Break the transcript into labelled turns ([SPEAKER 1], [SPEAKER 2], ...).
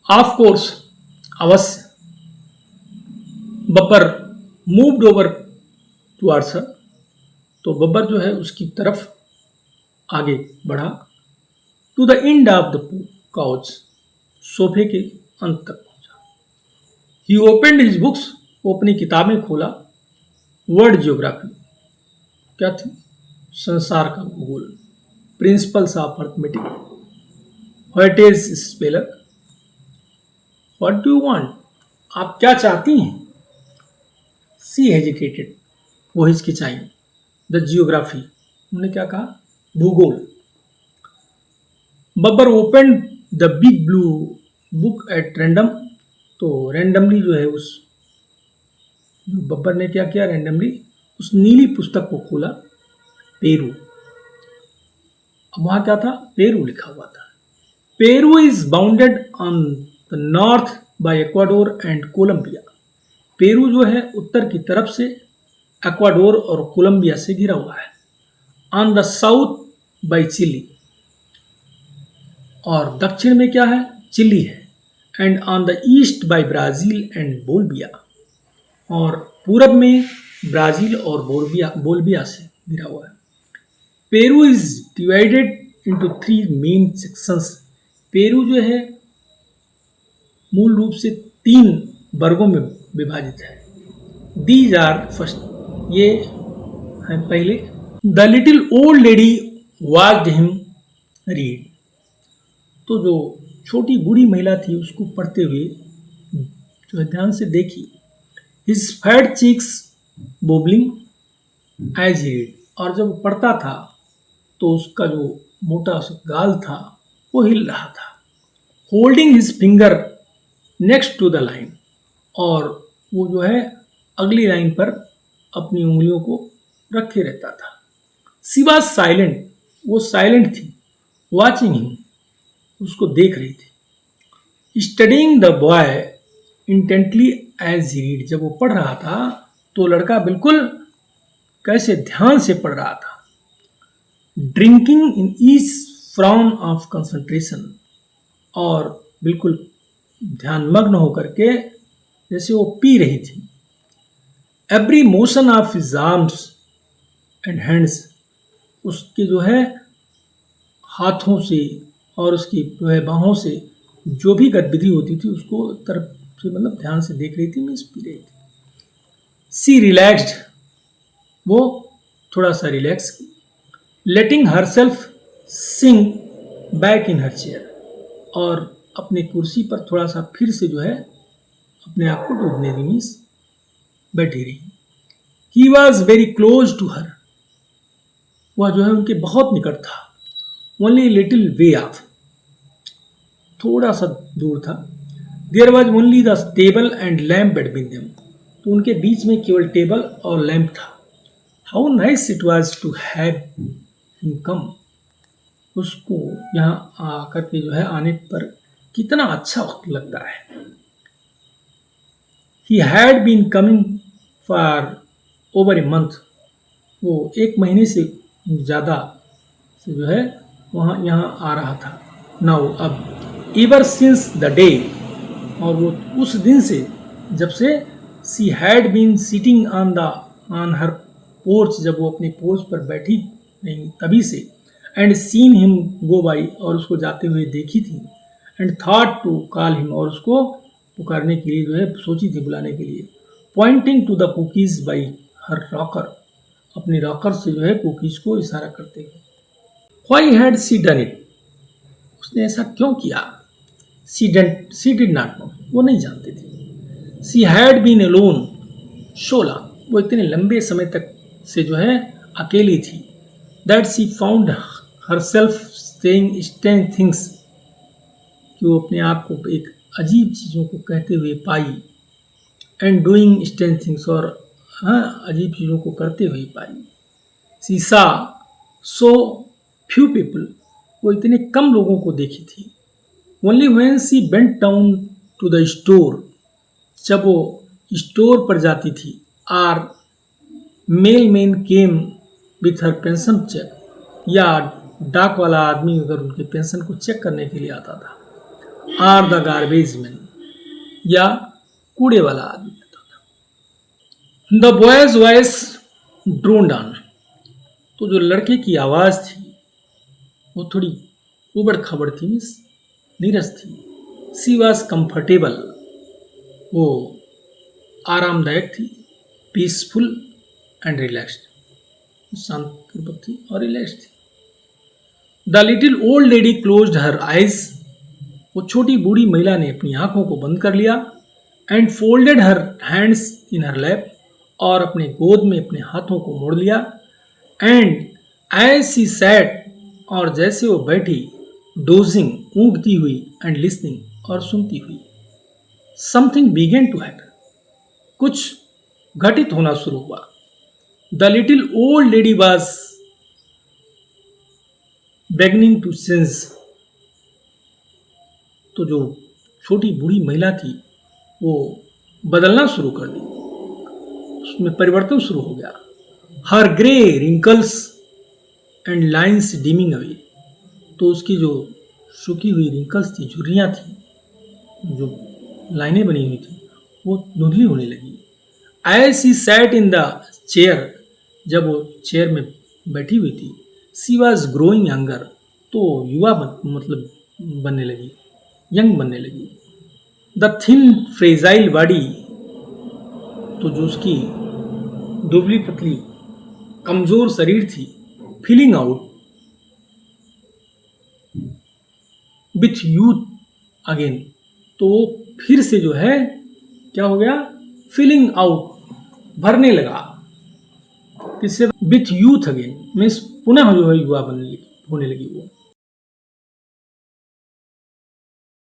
[SPEAKER 1] Of course, अवश्य। Babbar moved over towards her, तो बब्बर जो है उसकी तरफ आगे बढ़ा। To the end of the couch, सोफे के अंत तक पहुंचा। ही ओपेंड हिज बुक्स, वो अपनी किताबें खोला। वर्ल्ड ज्योग्राफी क्या थी? संसार का भूगोल। Principles of arithmetic, what is speller, what do you want, आप क्या चाहती हैं? सी हेजिटेटेड, वो हिचकिचाई। द जियोग्राफी, उन्होंने क्या कहा? भूगोल। Babbar open the big blue book at random, तो रैंडमली जो है उस बब्बर ने क्या किया? रैंडमली उस नीली पुस्तक को खोला। पेरू, अब वहां क्या था? पेरू लिखा हुआ था। Peru is bounded on the north bye Ecuador and Colombia. Peru जो है उत्तर की तरफ से इक्वाडोर और कोलंबिया से घिरा हुआ है। On the south by Chile, और दक्षिण में क्या है? चिली है। And on the east by Brazil and Bolivia, और पूरब में ब्राजील और बोल्विया से घिरा हुआ है। Peru is divided into 3 main sections. Peru जो है मूल रूप से 3 वर्गों में विभाजित है। दीज आर फर्स्ट, ये है पहले। The little old lady watched him read, तो जो छोटी बूढ़ी महिला थी उसको पढ़ते हुए जो है ध्यान से देखी। His fat cheeks bobbling as he read, और जब वो पढ़ता था तो उसका जो मोटा सा गाल था वो हिल रहा था। Holding his finger next to the line, और वो जो है अगली लाइन पर अपनी उंगलियों को रखे रहता था। सी वॉज साइलेंट, वो साइलेंट थी। वॉचिंग हिम, उसको देख रही थी। Studying the boy intently as he read, जब वो पढ़ रहा था तो लड़का बिल्कुल कैसे ध्यान से पढ़ रहा था। Drinking in each from of concentration, और बिल्कुल ध्यानमग्न होकर के जैसे वो पी रही थी। Every motion of his arms and hands, उसके जो है हाथों से और उसकी जो है बाहों से जो भी गतिविधि होती थी उसको तरफ से मतलब ध्यान से देख रही थी, मीन्स पी रही थी। सी रिलैक्स्ड, वो थोड़ा सा relax, letting herself sink back in her chair, और अपनी कुर्सी पर थोड़ा सा फिर से जो है अपने आप को डूबने दी, मीन्स बैठी रही। He was very close to her, वह जो है उनके बहुत निकट था। ओनली लिटिल वे ऑफ, थोड़ा सा दूर था। There was only the table and lamp between them, तो उनके बीच में केवल टेबल और लैम्प था। How nice it was to have him come, उसको यहाँ आकर के जो है आने पर कितना अच्छा वक्त लगता है। He had been coming for over a month, वो 1 महीने से ज़्यादा से जो है वहाँ यहाँ आ रहा था। नाउ, अब एवर सिंस द डे, और वो उस दिन से जब से she had been sitting on her porch, जब वो अपने पोर्च पर बैठी नहीं तभी से। And seen him go by, और उसको जाते हुए देखी थी। And thought to call him, और उसको पुकारने के लिए जो है सोची थी, बुलाने के लिए। Pointing to the cookies by her rocker, अपने रॉकर से जो है कुकीज को इशारा करते हुए। Why had she done it, उसने ऐसा क्यों किया? सी डिड नॉट नो, वो नहीं जानती थी। She had been alone so long, वो इतने लंबे समय तक से जो है अकेली थी। That she found herself saying strange things, कि वो अपने आप को एक अजीब चीज़ों को कहते हुए पाई। एंड डूइंग स्ट्रेंज थिंग्स, और हाँ अजीब चीज़ों को करते हुए पाई। सी सा सो फ्यू पीपल, वो इतने कम लोगों को देखी थी। Only when she went down to the store, जब वो स्टोर पर जाती थी। Or mail man came with her pension check, या डाक वाला आदमी अगर उनके पेंशन को चेक करने के लिए आता था। आर द गार्बेज मैन, या कूड़े वाला आदमी आता था। द बॉयज वॉइस ड्रोन्ड ऑन, तो जो लड़के की आवाज़ थी वो थोड़ी उबड़ खबड़ थी, मीन्स नीरस थी। सी वॉज कंफर्टेबल, वो आरामदायक थी। पीसफुल एंड रिलैक्स्ड, शांतिपूर्वक थी और रिलैक्स थी। The little old lady closed her eyes, वो छोटी बूढ़ी महिला ने अपनी आंखों को बंद कर लिया। And folded her hands in her lap, और अपने गोद में अपने हाथों को मोड़ लिया। एंड एज सी सैट, और जैसे वो बैठी, डोजिंग, ऊँघती हुई, एंड लिसनिंग, और सुनती हुई, समथिंग बिगेन टू हैपन, कुछ घटित होना शुरू हुआ। The little old lady was beginning to sense, तो जो छोटी बूढ़ी महिला थी वो बदलना शुरू कर दी, उसमें परिवर्तन शुरू हो गया। हर grey wrinkles and lines dimming away, तो उसकी जो सूखी हुई रिंकल्स थी, झुर्रियाँ थी, जो लाइनें बनी हुई थी, वो धुंधली होने लगी। As she sat in the chair, जब वो चेयर में बैठी हुई थी, सी वॉज ग्रोइंग यंगर, तो युवा मतलब बनने लगी, यंग बनने लगी। द थिन फ्रेजाइल बॉडी, तो जो उसकी दुबली पतली कमजोर शरीर थी, feeling out with youth again, तो वो फिर से जो है क्या हो गया, फीलिंग आउट, भरने लगा। किससे? विथ यूथ अगेन, मीन्स पुनः जो है युवा बनने लगी, होने लगी वो।